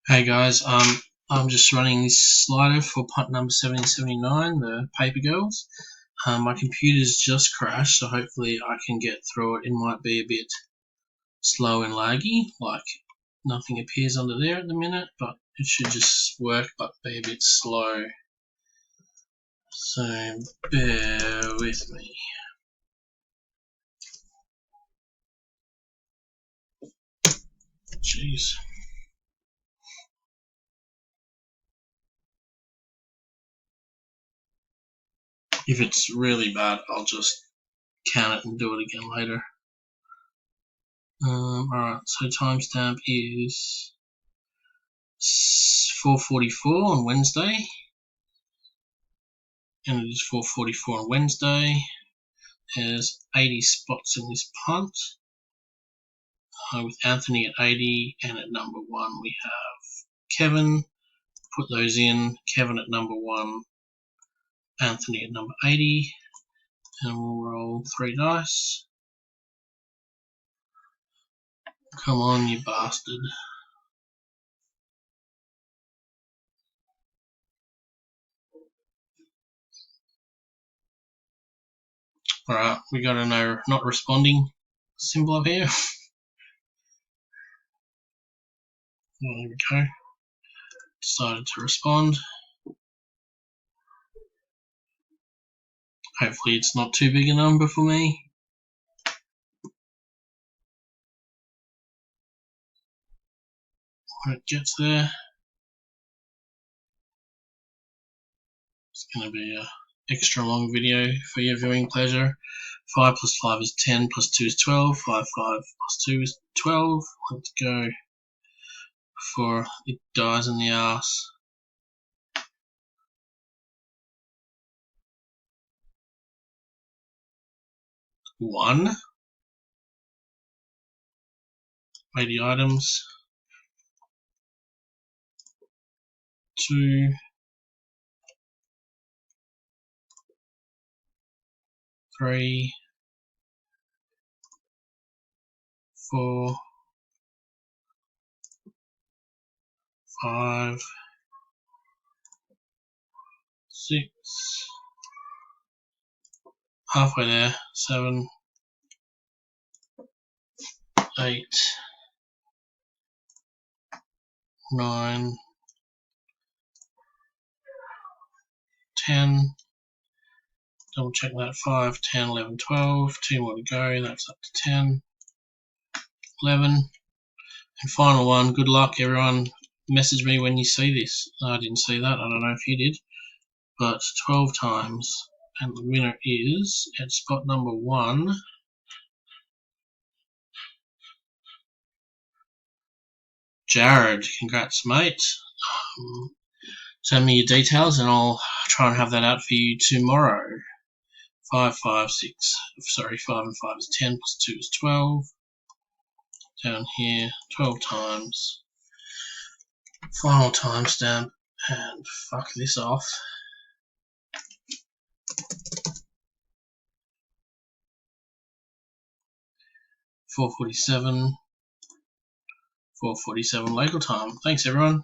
Hey guys, I'm just running this slider for punt number 1779, the Paper Girls. My computer's just crashed, so hopefully I can get through it. It might be a bit slow and laggy, like nothing appears under there at the minute, but it should just work, but be a bit slow. So bear with me. Jeez. If it's really bad, I'll just count it and do it again later. Alright, so timestamp is 4:44 on Wednesday, and it is 4:44 on Wednesday. There's 80 spots in this punt, with Anthony at 80, and at number 1 we have Kevin. Put those in. Kevin at number 1, Anthony at number 80, and we'll roll 3 dice. Come on, you bastard. Alright, we got a no not responding symbol up here. There we go. Decided to respond. Hopefully it's not too big a number for me. When it gets there, it's going to be a extra long video for your viewing pleasure. 5 plus 5 is 10, plus 2 is 12, 5 plus 2 is 12. Let's go before it dies in the ass. One. 80 items. 2. 3. 4. 5. 6. Halfway there. 7. 8. 9. 10. Double check that. 5, 10, 11, 12. 2 more to go. That's up to 10. 11. And final one. Good luck, everyone. Message me when you see this. I didn't see that. I don't know if you did. But 12 times. And the winner is, at spot number 1, Jared. Congrats, mate. Send me your details and I'll try and have that out for you tomorrow. 5, 5, 6. Sorry, 5 and 5 is 10, plus 2 is 12. Down here, 12 times. Final timestamp, and fuck this off. 4:47. 4:47 local time. Thanks, everyone.